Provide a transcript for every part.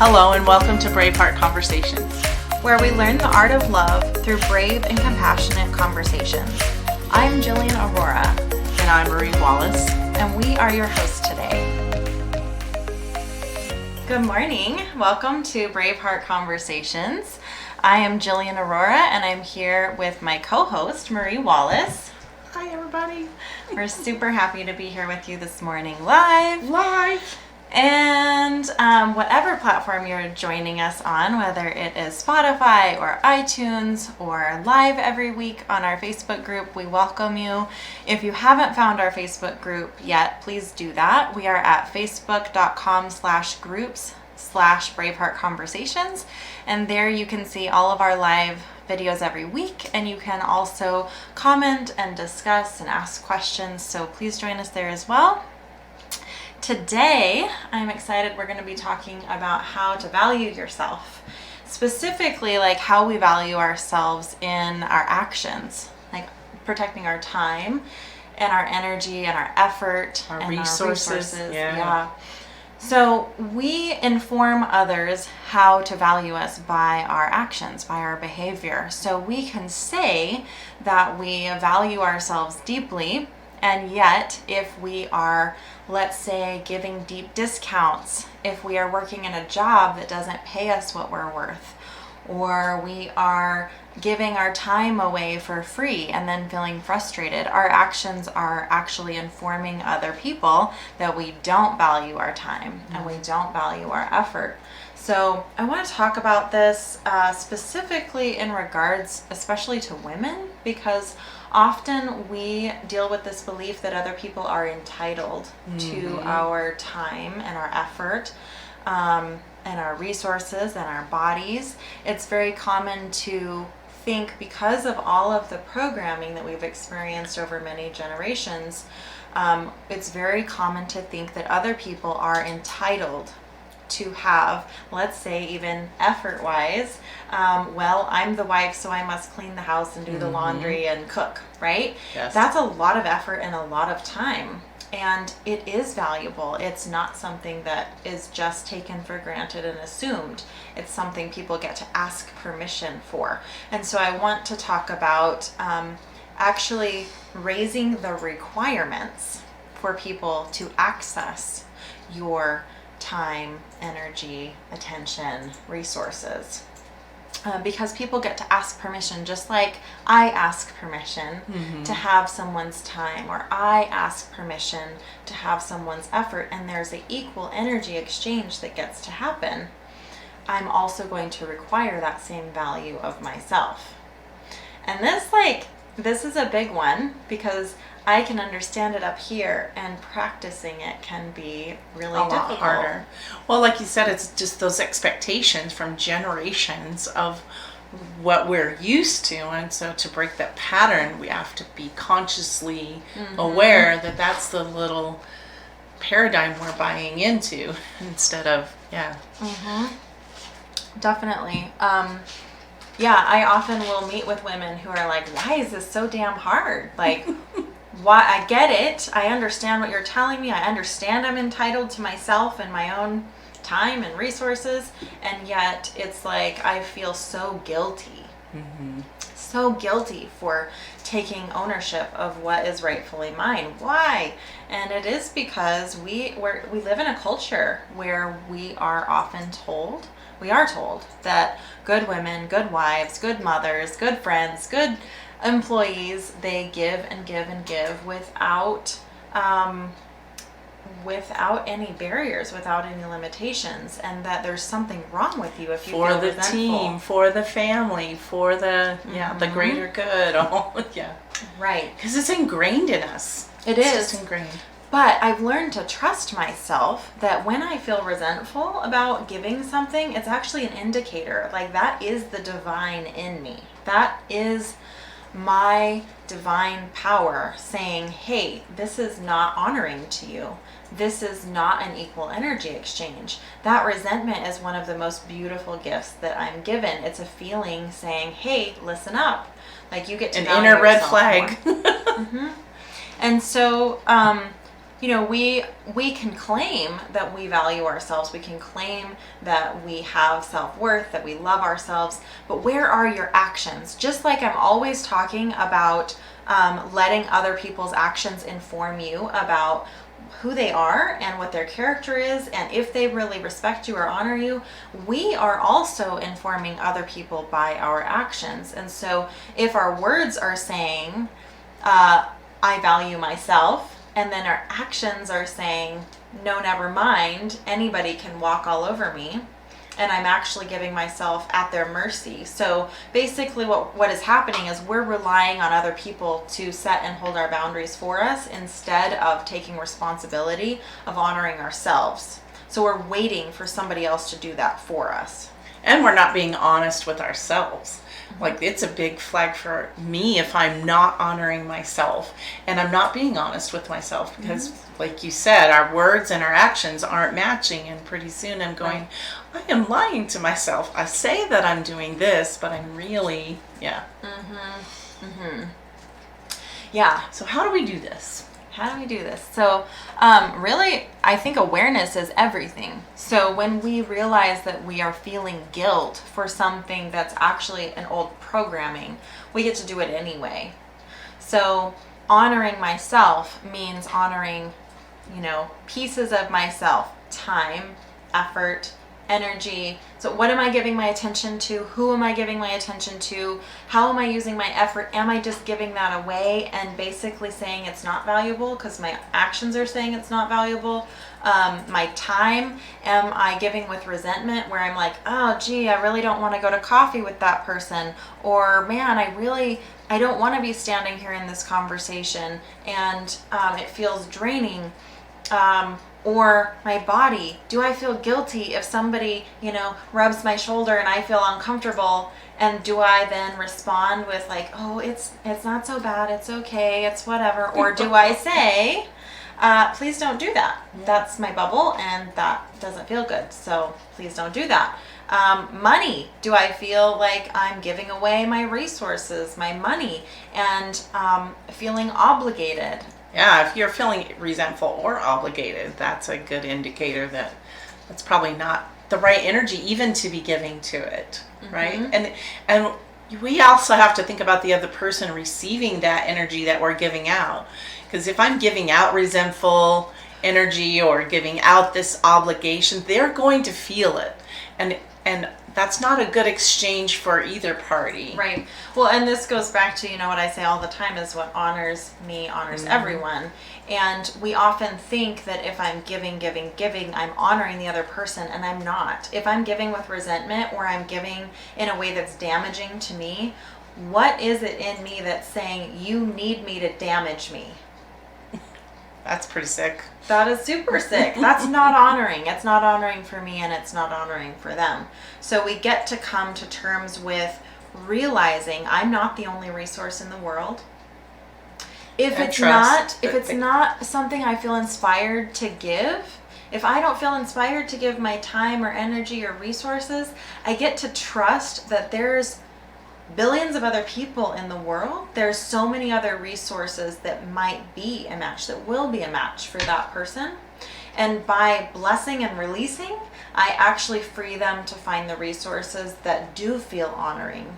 Hello and welcome to Braveheart Conversations, where we learn the art of love through brave and compassionate conversations. I'm Jillian Aurora. And I'm Marie Wallace. And we are your hosts today. Good morning. Welcome to Braveheart Conversations. I am Jillian Aurora and I'm here with my co-host, Marie Wallace. Hi everybody. We're super happy to be here with you this morning live. And whatever platform you're joining us on, whether it is Spotify or iTunes or live every week on our Facebook group, we welcome you. If you haven't found our Facebook group yet, please do that. We are at facebook.com/groups/Braveheart Conversations. And there you can see all of our live videos every week. And you can also comment and discuss and ask questions. So please join us there as well. Today, I'm excited we're going to be talking about how to value yourself. Specifically, like how we value ourselves in our actions, like protecting our time and our energy and our effort our and resources. our resources. Yeah. So we inform others how to value us by our actions, by our behavior. So we can say that we value ourselves deeply, and yet if we are, let's say, giving deep discounts, if we are working in a job that doesn't pay us what we're worth, or we are giving our time away for free and then feeling frustrated, our actions are actually informing other people that we don't value our time and we don't value our effort. So I want to talk about this specifically in regards, especially to women, because often we deal with this belief that other people are entitled to our time and our effort, and our resources and our bodies. It's very common to think, because of all of the programming that we've experienced over many generations, it's very common to think that other people are entitled to have, let's say, even effort-wise, well, I'm the wife, so I must clean the house and do the laundry and cook, right? Yes. That's a lot of effort and a lot of time. And it is valuable. It's not something that is just taken for granted and assumed. It's something people get to ask permission for. And so I want to talk about actually raising the requirements for people to access your time, energy, attention, resources. Because people get to ask permission, just like I ask permission to have someone's time, or I ask permission to have someone's effort, and there's an equal energy exchange that gets to happen. I'm also going to require that same value of myself. And this is a big one, because I can understand it up here, and practicing it can be really difficult. Lot harder. Well, like you said, it's just those expectations from generations of what we're used to, and so to break that pattern, we have to be consciously aware that that's the little paradigm we're buying into instead of, Definitely. I often will meet with women who are like, why is this so damn hard? Like, why? I get it. I understand what you're telling me. I understand I'm entitled to myself and my own time and resources. And yet it's like, I feel so guilty. So guilty for taking ownership of what is rightfully mine. Why? And it is because we live in a culture where we are often told, that good women, good wives, good mothers, good friends, good employees, they give and give and give without any barriers, without any limitations, and that there's something wrong with you if you for feel the resentful. team, for the family, for the the greater good. Right, because it's ingrained in us. It's just ingrained. But I've learned to trust myself that when I feel resentful about giving something, it's actually an indicator. Like, that is the divine in me. That is my divine power saying, hey, this is not honoring to you. This is not an equal energy exchange. That resentment is one of the most beautiful gifts that I'm given. It's a feeling saying, hey, listen up. Like, you get to an inner red yourself flag. And so, we can claim that we value ourselves. We can claim that we have self-worth, that we love ourselves. But where are your actions? Just like I'm always talking about letting other people's actions inform you about who they are and what their character is, and if they really respect you or honor you, we are also informing other people by our actions. And so if our words are saying, I value myself, and then our actions are saying, no, never mind, anybody can walk all over me, and I'm actually giving myself at their mercy. So basically what is happening is we're relying on other people to set and hold our boundaries for us instead of taking responsibility of honoring ourselves. So we're waiting for somebody else to do that for us. And we're not being honest with ourselves. Like, it's a big flag for me if I'm not honoring myself and I'm not being honest with myself, because like you said, our words and our actions aren't matching, and pretty soon I'm going, I am lying to myself. I say that I'm doing this, but I'm really, yeah. Yeah. So how do we do this? How do we do this? So really, I think awareness is everything. So when we realize that we are feeling guilt for something that's actually an old programming, we get to do it anyway. So honoring myself means honoring, pieces of myself, time, effort, energy. So what am I giving my attention to? Who am I giving my attention to? How am I using my effort? Am I just giving that away and basically saying it's not valuable because my actions are saying it's not valuable? My time, am I giving with resentment where I'm like, oh gee, I really don't want to go to coffee with that person, or man, I don't want to be standing here in this conversation, and it feels draining. Or my body, do I feel guilty if somebody, rubs my shoulder and I feel uncomfortable? And do I then respond with like, oh, it's not so bad, it's okay, it's whatever? Or do I say, please don't do that. That's my bubble and that doesn't feel good, so please don't do that. Money, do I feel like I'm giving away my resources, my money, and feeling obligated? Yeah, if you're feeling resentful or obligated, that's a good indicator that that's probably not the right energy even to be giving to it, right? And we also have to think about the other person receiving that energy that we're giving out. Because if I'm giving out resentful energy or giving out this obligation, they're going to feel it. And that's not a good exchange for either party. Right. Well, and this goes back to, what I say all the time is what honors me honors everyone. And we often think that if I'm giving, I'm honoring the other person, and I'm not. If I'm giving with resentment or I'm giving in a way that's damaging to me, what is it in me that's saying you need me to damage me? That's pretty sick. That is super sick. That's not honoring. It's not honoring for me, and it's not honoring for them. So we get to come to terms with realizing I'm not the only resource in the world. If it's not something I feel inspired to give, if I don't feel inspired to give my time or energy or resources, I get to trust that there's billions of other people in the world. There's so many other resources that might be a match, that will be a match for that person. And by blessing and releasing, I actually free them to find the resources that do feel honoring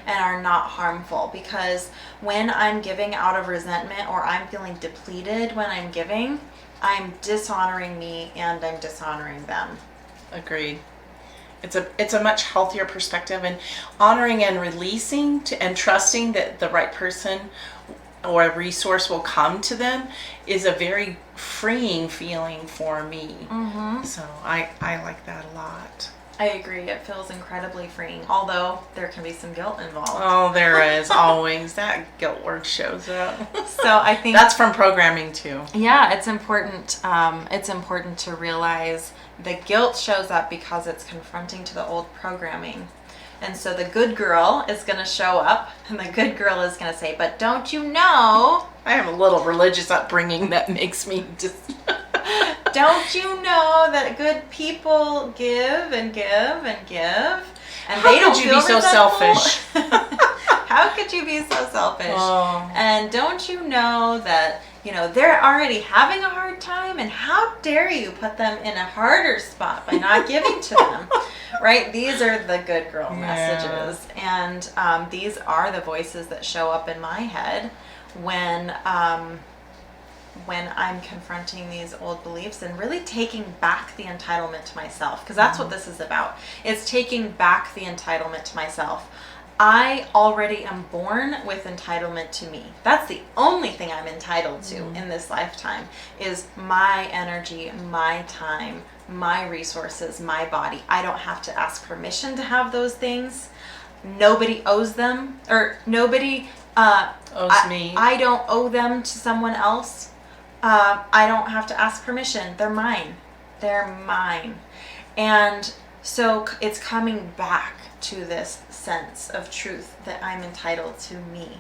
and are not harmful. Because when I'm giving out of resentment or I'm feeling depleted when I'm giving, I'm dishonoring me and I'm dishonoring them. Agreed. It's a much healthier perspective, and honoring and releasing and trusting that the right person or a resource will come to them is a very freeing feeling for me. So I like that a lot. I agree. It feels incredibly freeing, although there can be some guilt involved. Oh, there is always. That guilt word shows up. So I think that's from programming too. Yeah, it's important. It's important to realize the guilt shows up because it's confronting to the old programming. And so the good girl is going to show up, and the good girl is going to say, but don't you know? I have a little religious upbringing that makes me just... Don't you know that good people give and give and give? And How they don't could you feel be so resentful? selfish? How could you be so selfish? Oh. And don't you know that they're already having a hard time, and how dare you put them in a harder spot by not giving to them, right? These are the good girl messages. And these are the voices that show up in my head when I'm confronting these old beliefs and really taking back the entitlement to myself, because that's what this is about. It's taking back the entitlement to myself. I already am born with entitlement to me. That's the only thing I'm entitled to in this lifetime, is my energy, my time, my resources, my body. I don't have to ask permission to have those things. Nobody owes them, or nobody owes me. I don't owe them to someone else. I don't have to ask permission. They're mine. They're mine. And so it's coming back to this sense of truth that I'm entitled to me.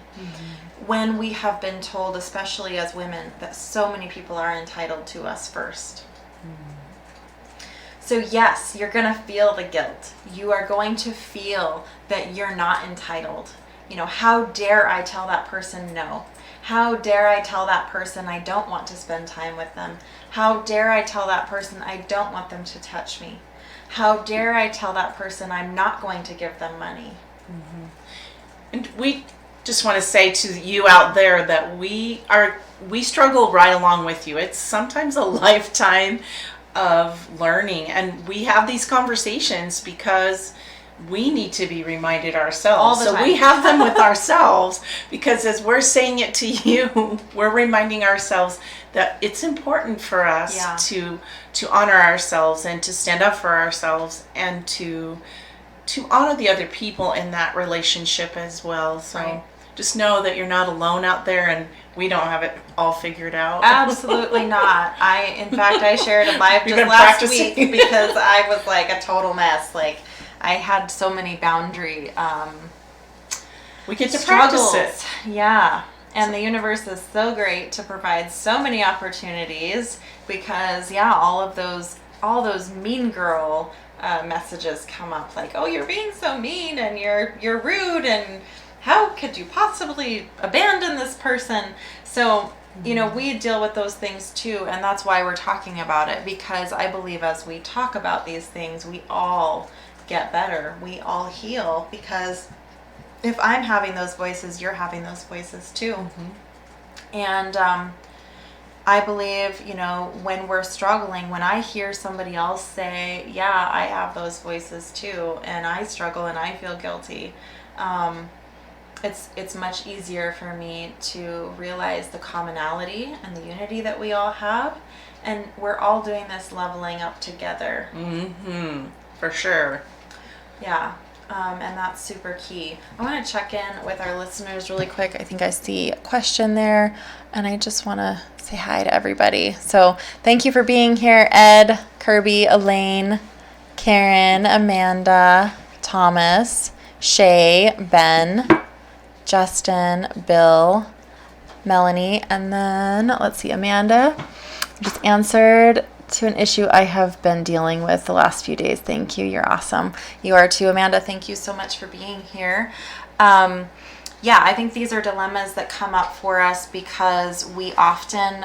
When we have been told, especially as women, that so many people are entitled to us first. So yes, you're going to feel the guilt. You are going to feel that you're not entitled. How dare I tell that person no? How dare I tell that person I don't want to spend time with them? How dare I tell that person I don't want them to touch me? How dare I tell that person I'm not going to give them money? And we just want to say to you out there that we struggle right along with you. It's sometimes a lifetime of learning, and we have these conversations because we need to be reminded ourselves. All the time. We have them with ourselves, because as we're saying it to you, we're reminding ourselves that it's important for us to honor ourselves and to stand up for ourselves and to honor the other people in that relationship as well. So just know that you're not alone out there, and we don't have it all figured out. Absolutely not. In fact, I shared a live just last week because I was like a total mess. Like, I had so many boundary we get to struggles. practice it. Yeah. And the universe is so great to provide so many opportunities, because all those mean girl messages come up, like, oh, you're being so mean, and you're rude, and how could you possibly abandon this person? So we deal with those things too, and that's why we're talking about it, because I believe as we talk about these things, we all get better. We all heal, because if I'm having those voices, you're having those voices too. And I believe, when we're struggling, when I hear somebody else say, yeah, I have those voices too, and I struggle and I feel guilty, it's much easier for me to realize the commonality and the unity that we all have, and we're all doing this leveling up together. For sure. Yeah. And that's super key. I want to check in with our listeners really quick. I think I see a question there, and I just want to say hi to everybody. So thank you for being here, Ed, Kirby, Elaine, Karen, Amanda, Thomas, Shay, Ben, Justin, Bill, Melanie, and then let's see, Amanda just answered to an issue I have been dealing with the last few days. Thank you. You're awesome. You are too, Amanda. Thank you so much for being here. I think these are dilemmas that come up for us because we often,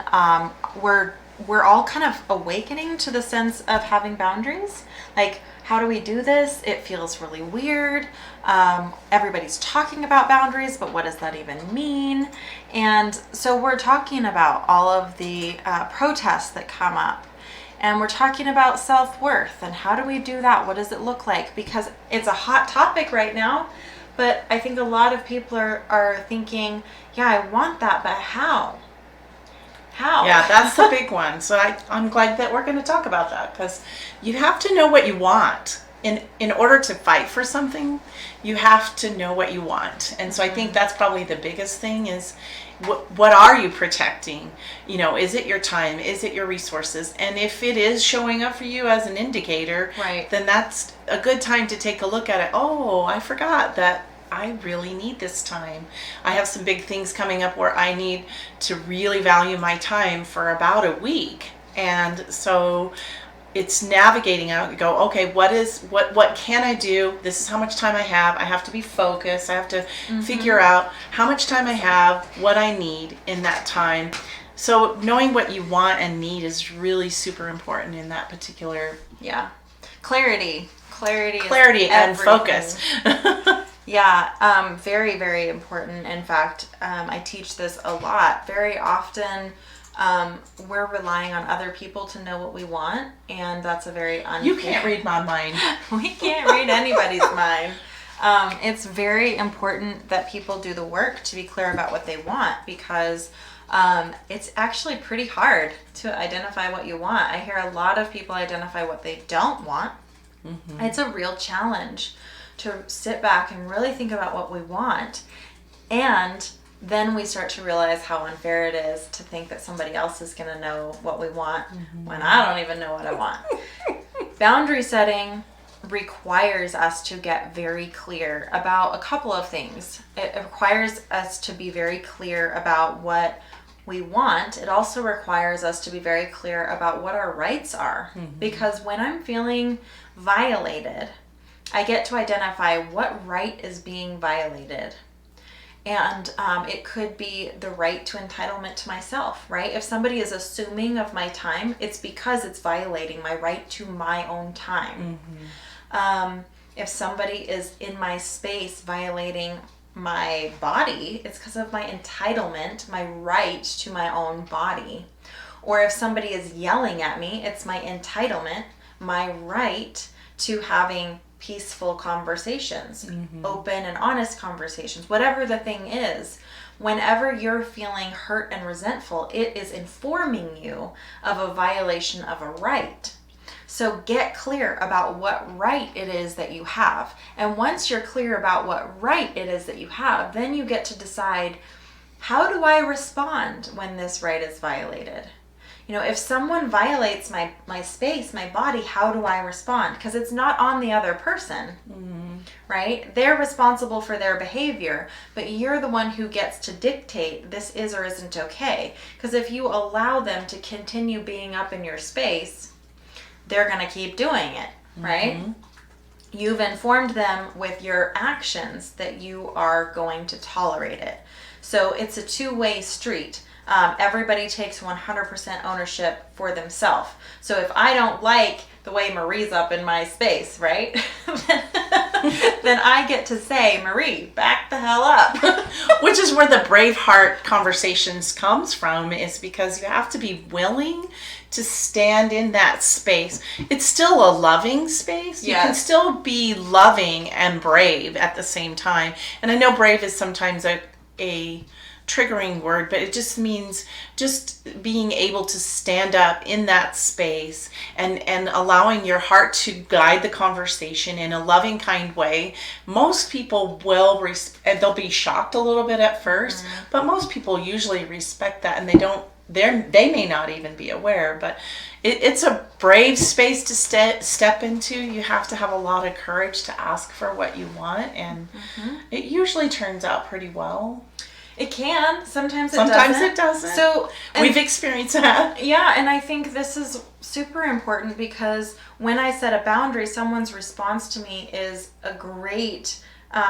we're all kind of awakening to the sense of having boundaries. Like, how do we do this? It feels really weird. Everybody's talking about boundaries, but what does that even mean? And so we're talking about all of the protests that come up. And we're talking about self-worth and how do we do that? What does it look like? Because it's a hot topic right now, but I think a lot of people are thinking, yeah, I want that, but how? How? Yeah, that's the big one. So I'm glad that we're going to talk about that, because you have to know what you want. In order to fight for something, you have to know what you want. And so I think that's probably the biggest thing is, what are you protecting? Is it your time? Is it your resources? And if it is showing up for you as an indicator, then that's a good time to take a look at it. Oh, I forgot that I really need this time. I have some big things coming up where I need to really value my time for about a week. And so it's navigating out and go, okay, what can I do? This is how much time I have. I have to be focused. I have to figure out how much time I have, what I need in that time. So knowing what you want and need is really super important in that particular. Yeah. Clarity and everything. focus. Yeah, very, very important. In fact, I teach this a lot. Very often, we're relying on other people to know what we want, and that's a very unfair. You can't read my mind. We can't read anybody's mind. It's very important that people do the work to be clear about what they want, because it's actually pretty hard to identify what you want. I hear a lot of people identify what they don't want. Mm-hmm. It's a real challenge to sit back and really think about what we want. And then we start to realize how unfair it is to think that somebody else is going to know what we want when I don't even know what I want. Boundary setting requires us to get very clear about a couple of things. It requires us to be very clear about what we want. It also requires us to be very clear about what our rights are. Mm-hmm. Because when I'm feeling violated, I get to identify what right is being violated. And it could be the right to entitlement to myself, right? If somebody is assuming of my time, it's because it's violating my right to my own time. Mm-hmm. If somebody is in my space violating my body, it's because of my entitlement, my right to my own body. Or if somebody is yelling at me, it's my entitlement, my right to having peaceful conversations, mm-hmm. open and honest conversations, whatever the thing is. Whenever you're feeling hurt and resentful, it is informing you of a violation of a right. So get clear about what right it is that you have. And once you're clear about what right it is that you have, then you get to decide, how do I respond when this right is violated? You know, if someone violates my space, my body, how do I respond? Because it's not on the other person, mm-hmm. right? They're responsible for their behavior, but you're the one who gets to dictate this is or isn't okay. Because if you allow them to continue being up in your space, they're going to keep doing it, right? Mm-hmm. You've informed them with your actions that you are going to tolerate it. So it's a two-way street. Everybody takes 100% ownership for themselves. So if I don't like the way Marie's up in my space, right? then I get to say, Marie, back the hell up. Which is where the Braveheart Conversations comes from, is because you have to be willing to stand in that space. It's still a loving space. Yes. You can still be loving and brave at the same time. And I know brave is sometimes a triggering word, but it just means just being able to stand up in that space and allowing your heart to guide the conversation in a loving, kind way. Most people will they'll be shocked a little bit at first, mm-hmm. but most people usually respect that, and they may not even be aware, but it's a brave space to step into. You have to have a lot of courage to ask for what you want, and mm-hmm. it usually turns out pretty well. It can. Sometimes it doesn't. So we've experienced that. Yeah, and I think this is super important, because when I set a boundary, someone's response to me is a great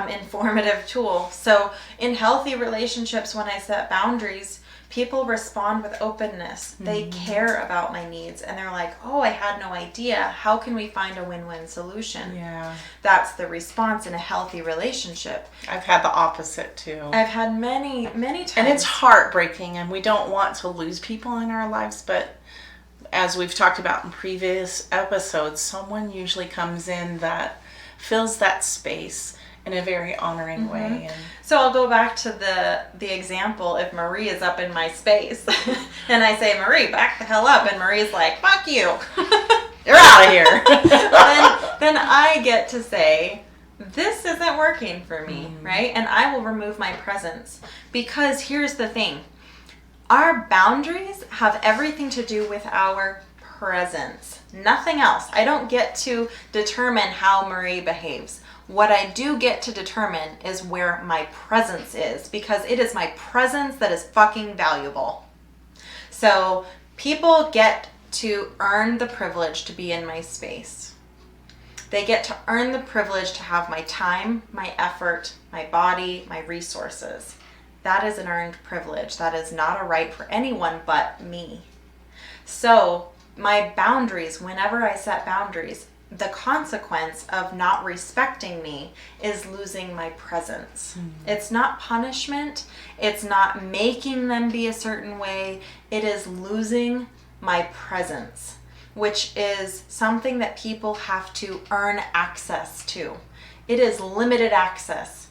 informative tool. So in healthy relationships, when I set boundaries, people respond with openness. Mm-hmm. They care about my needs, and they're like, oh, I had no idea. How can we find a win-win solution? Yeah. That's the response in a healthy relationship. I've had the opposite too. I've had many, many times. And it's heartbreaking, and we don't want to lose people in our lives, but as we've talked about in previous episodes, someone usually comes in that fills that space in a very honoring mm-hmm. way. And so I'll go back to the example. If Marie is up in my space and I say, Marie, back the hell up, and Marie's like, fuck you. You're out of here. then I get to say, this isn't working for me, mm-hmm. right? And I will remove my presence, because here's the thing. Our boundaries have everything to do with our presence. Nothing else. I don't get to determine how Marie behaves. What I do get to determine is where my presence is, because it is my presence that is fucking valuable. So people get to earn the privilege to be in my space. They get to earn the privilege to have my time, my effort, my body, my resources. that is an earned privilege. That is not a right for anyone but me. So my boundaries, whenever I set boundaries, the consequence of not respecting me is losing my presence. It's not punishment. It's not making them be a certain way. It is losing my presence, which is something that people have to earn access to. It is limited access.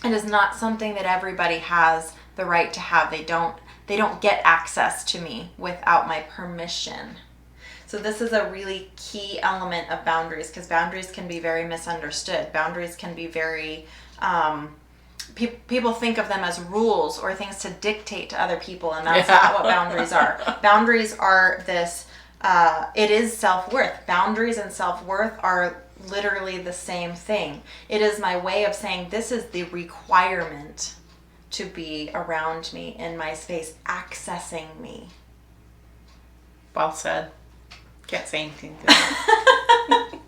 It is not something that everybody has the right to have. They don't get access to me without my permission. So this is a really key element of boundaries, because boundaries can be very misunderstood. Boundaries can be very, people think of them as rules or things to dictate to other people, and that's not what boundaries are. Boundaries are this, it is self-worth. Boundaries and self-worth are literally the same thing. It is my way of saying this is the requirement to be around me, in my space, accessing me. Well said. Can't say anything to that.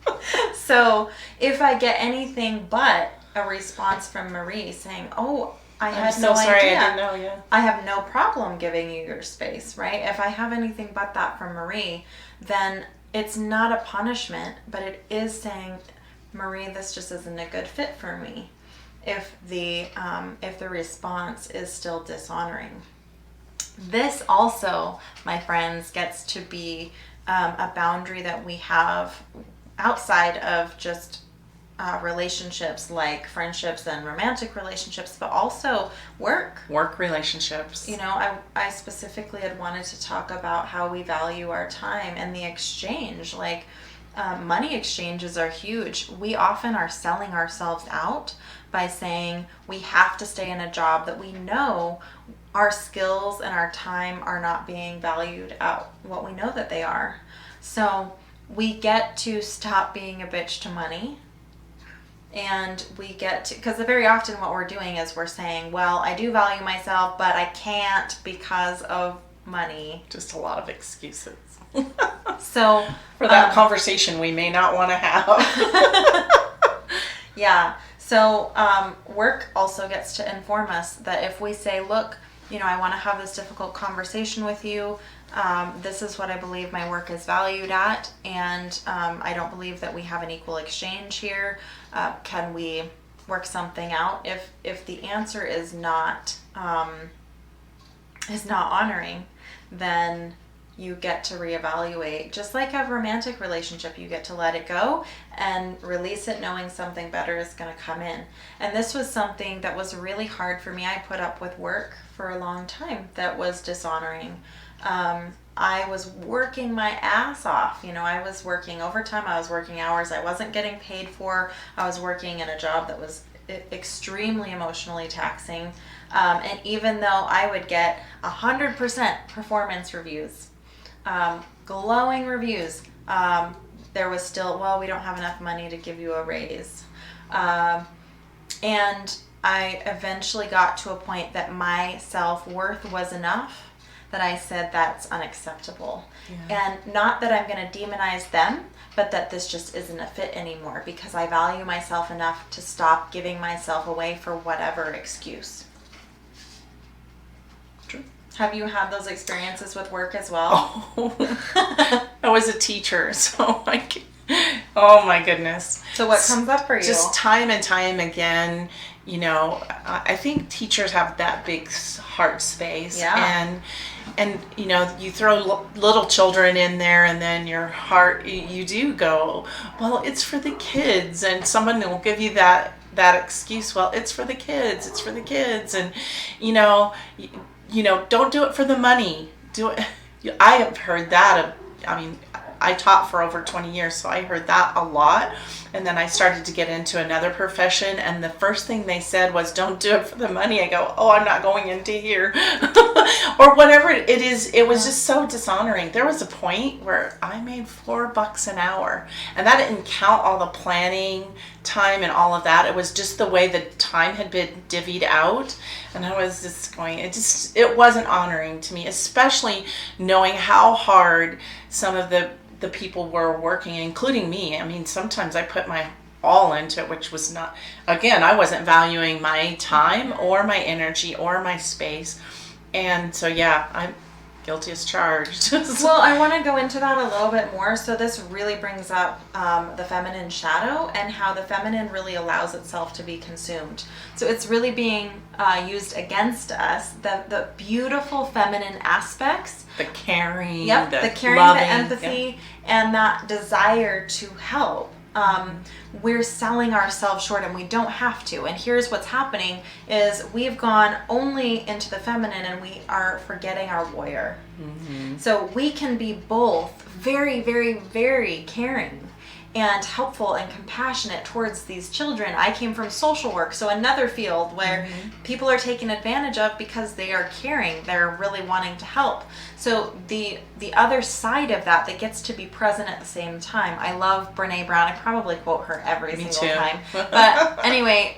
So if I get anything but a response from Marie saying, oh, I had no sorry, idea. I didn't know, yeah. I have no problem giving you your space, right? If I have anything but that from Marie, then it's not a punishment, but it is saying, Marie, this just isn't a good fit for me. If the response is still dishonoring. This also, my friends, gets to be a boundary that we have outside of just relationships like friendships and romantic relationships, but also work relationships. You know, I specifically had wanted to talk about how we value our time and the exchange. Like, money exchanges are huge. We often are selling ourselves out by saying we have to stay in a job that we know our skills and our time are not being valued at what we know that they are. So we get to stop being a bitch to money, and we get to, because very often what we're doing is we're saying, well, I do value myself, but I can't because of money. Just a lot of excuses. So for that conversation we may not want to have. Yeah. So work also gets to inform us that if we say, look, you know, I want to have this difficult conversation with you. This is what I believe my work is valued at, and I don't believe that we have an equal exchange here. Can we work something out? If the answer is not honoring, then you get to reevaluate. Just like a romantic relationship, you get to let it go and release it knowing something better is going to come in. And this was something that was really hard for me. I put up with work for a long time that was dishonoring. I was working my ass off. You know, I was working overtime. I was working hours I wasn't getting paid for. I was working in a job that was extremely emotionally taxing. And even though I would get 100% performance reviews, glowing reviews, there was still, well, we don't have enough money to give you a raise. And I eventually got to a point that my self-worth was enough that I said that's unacceptable. Yeah. And not that I'm going to demonize them, but that this just isn't a fit anymore, because I value myself enough to stop giving myself away for whatever excuse. True. Have you had those experiences with work as well? Oh, I was a teacher, so oh my goodness. So what comes up for you? Just time and time again, you know, I think teachers have that big heart space. Yeah. And you know, you throw little children in there, and then your heart, you do go, well, it's for the kids, and someone will give you that excuse, well, it's for the kids, and you know, don't do it for the money. Do it. I have heard that. I taught for over 20 years, so I heard that a lot. And then I started to get into another profession, and the first thing they said was, don't do it for the money. I go, oh, I'm not going into here. Or whatever it is. It was just so dishonoring. There was a point where I made $4 an hour, and that didn't count all the planning time and all of that. It was just the way the time had been divvied out, and I was just going, it wasn't honoring to me, especially knowing how hard some of the people were working, including me. I mean, sometimes I put my all into it, which was not, again, I wasn't valuing my time or my energy or my space. And so, yeah, I'm guilty as charged. Well, I want to go into that a little bit more. So this really brings up the feminine shadow and how the feminine really allows itself to be consumed. So it's really being used against us. The beautiful feminine aspects. The caring. Yep, the caring, loving, the empathy, and that desire to help. We're selling ourselves short, and we don't have to. And here's what's happening is we've gone only into the feminine, and we are forgetting our warrior. Mm-hmm. So we can be both very, very, very caring and helpful and compassionate towards these children. I came from social work, so another field where people are taken advantage of because they are caring, they're really wanting to help. So the other side of that gets to be present at the same time. I love Brene Brown. I probably quote her every single time. But anyway,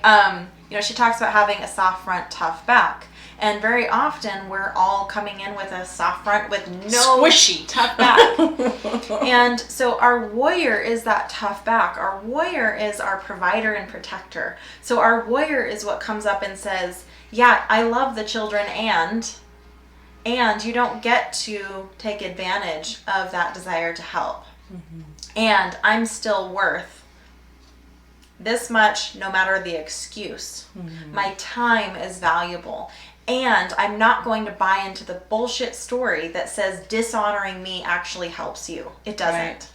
she talks about having a soft front, tough back. And very often we're all coming in with a soft front with no squishy tough back. And so our warrior is that tough back. Our warrior is our provider and protector. So our warrior is what comes up and says, yeah, I love the children and you don't get to take advantage of that desire to help. Mm-hmm. And I'm still worth this much no matter the excuse. Mm-hmm. My time is valuable. And I'm not going to buy into the bullshit story that says dishonoring me actually helps you. It doesn't. Right.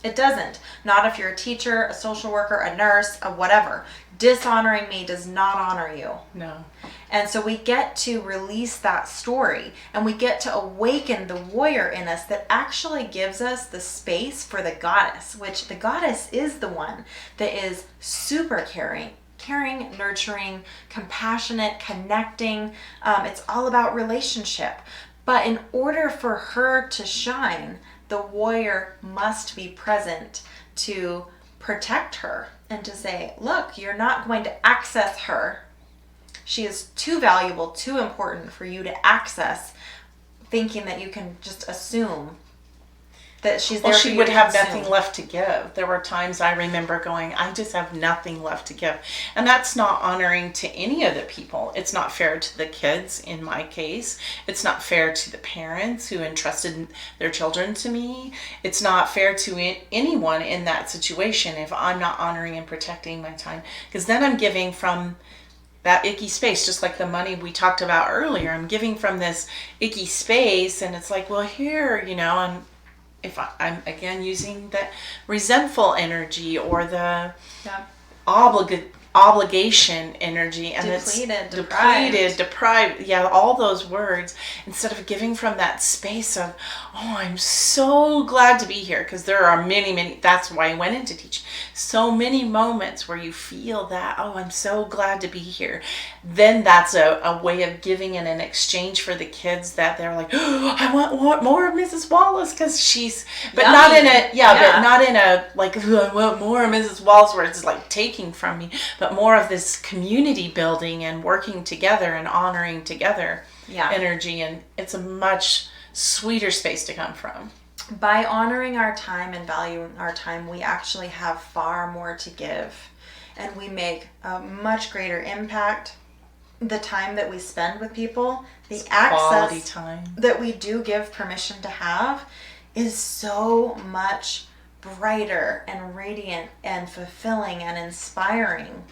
It doesn't. Not if you're a teacher, a social worker, a nurse, a whatever. Dishonoring me does not honor you. No. And so we get to release that story, and we get to awaken the warrior in us that actually gives us the space for the goddess, which the goddess is the one that is super caring, nurturing, compassionate, connecting. It's all about relationship. But in order for her to shine, the warrior must be present to protect her and to say, look, you're not going to access her. She is too valuable, too important for you to access, thinking that you can just assume that she's there. Well, she would have nothing left to give. There were times I remember going, I just have nothing left to give. And that's not honoring to any of the people. It's not fair to the kids in my case. It's not fair to the parents who entrusted their children to me. It's not fair to anyone in that situation if I'm not honoring and protecting my time. Because then I'm giving from that icky space, just like the money we talked about earlier. I'm giving from this icky space, and it's like, well, here, and if I'm again using the resentful energy or the obligation energy, and depleted, deprived, all those words, instead of giving from that space of, oh, I'm so glad to be here, because there are many, that's why I went into teaching, so many moments where you feel that, oh, I'm so glad to be here. Then that's a way of giving in an exchange for the kids, that they're like, oh, I want more of Mrs. Wallace, because she's, but yummy. But not in a like, oh, I want more of Mrs. Wallace, where it's like taking from me, but more of this community building and working together and honoring together energy. And it's a much sweeter space to come from. By honoring our time and valuing our time, we actually have far more to give, and we make a much greater impact. The time that we spend with people, the access time that we do give permission to have, is so much brighter and radiant and fulfilling and inspiring,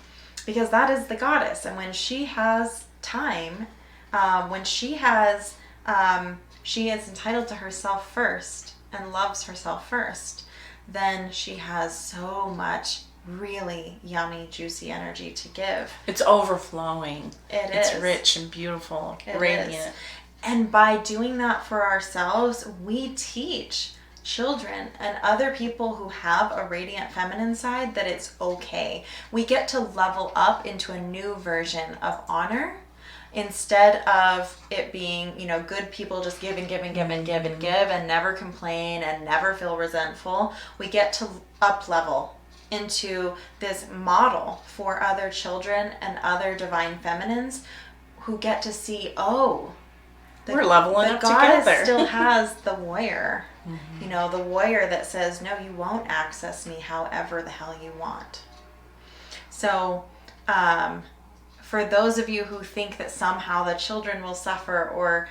because that is the goddess. And when she has time, she is entitled to herself first and loves herself first, then she has so much really yummy, juicy energy to give. It's overflowing. It's is. Rich and beautiful, radiant. Is. And by doing that for ourselves, we teach children and other people who have a radiant feminine side that it's okay. We get to level up into a new version of honor, instead of it being, good people just give and give and give and give and give and never complain and never feel resentful. We get to up level into this model for other children and other divine feminines who get to see, we're leveling up together. The goddess still has the warrior. Mm-hmm. The warrior that says, no, you won't access me however the hell you want. So, for those of you who think that somehow the children will suffer or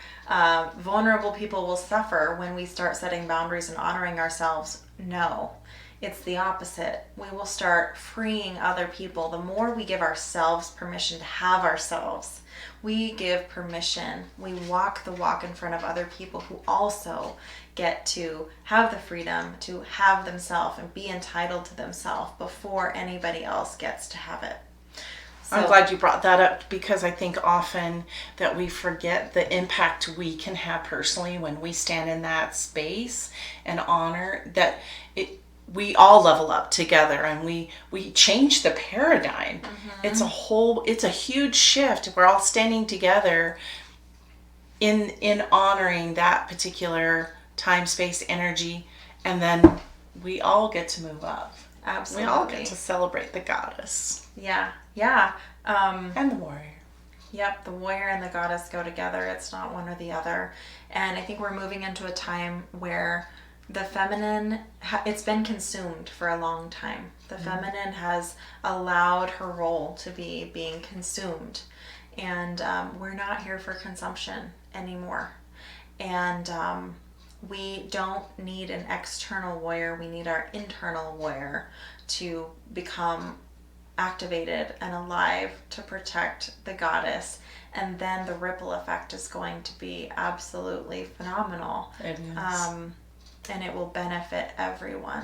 vulnerable people will suffer when we start setting boundaries and honoring ourselves, no. It's the opposite. We will start freeing other people. The more we give ourselves permission to have ourselves, we give permission. We walk the walk in front of other people who also get to have the freedom to have themselves and be entitled to themselves before anybody else gets to have it. So, I'm glad you brought that up, because I think often that we forget the impact we can have personally when we stand in that space and honor that we all level up together and we change the paradigm. Mm-hmm. It's a huge shift. We're all standing together in honoring that particular time, space, energy, and then we all get to move up. Absolutely. We all get to celebrate the goddess. Yeah. And the warrior. Yep, the warrior and the goddess go together. It's not one or the other. And I think we're moving into a time where the feminine, it's been consumed for a long time. The feminine has allowed her role to be being consumed. And we're not here for consumption anymore. And we don't need an external warrior. We need our internal warrior to become activated and alive to protect the goddess. And then the ripple effect is going to be absolutely phenomenal. It is. And it will benefit everyone.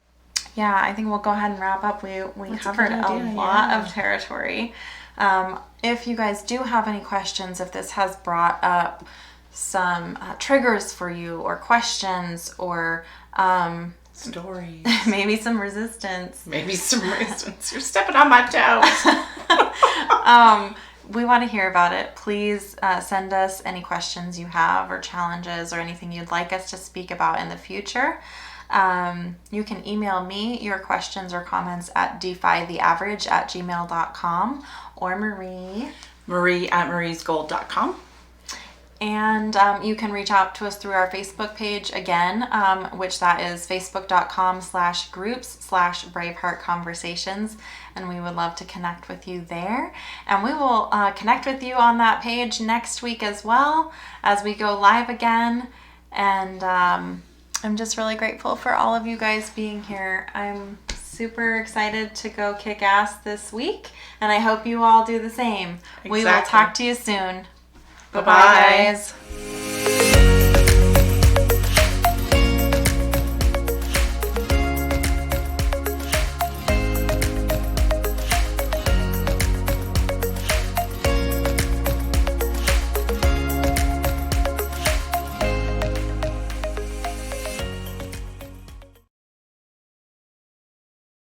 Yeah, I think we'll go ahead and wrap up. We covered a lot of territory. If you guys do have any questions, if this has brought up some triggers for you or questions or stories, maybe some resistance. You're stepping on my toes. We want to hear about it. Please send us any questions you have or challenges or anything you'd like us to speak about in the future. You can email me your questions or comments at defytheaverage@gmail.com or Marie@mariesgold.com. And you can reach out to us through our Facebook page again, which that is facebook.com/groups/Braveheart Conversations. And we would love to connect with you there. And we will connect with you on that page next week as well as we go live again. And I'm just really grateful for all of you guys being here. I'm super excited to go kick ass this week. And I hope you all do the same. Exactly. We will talk to you soon. Bye-bye, guys.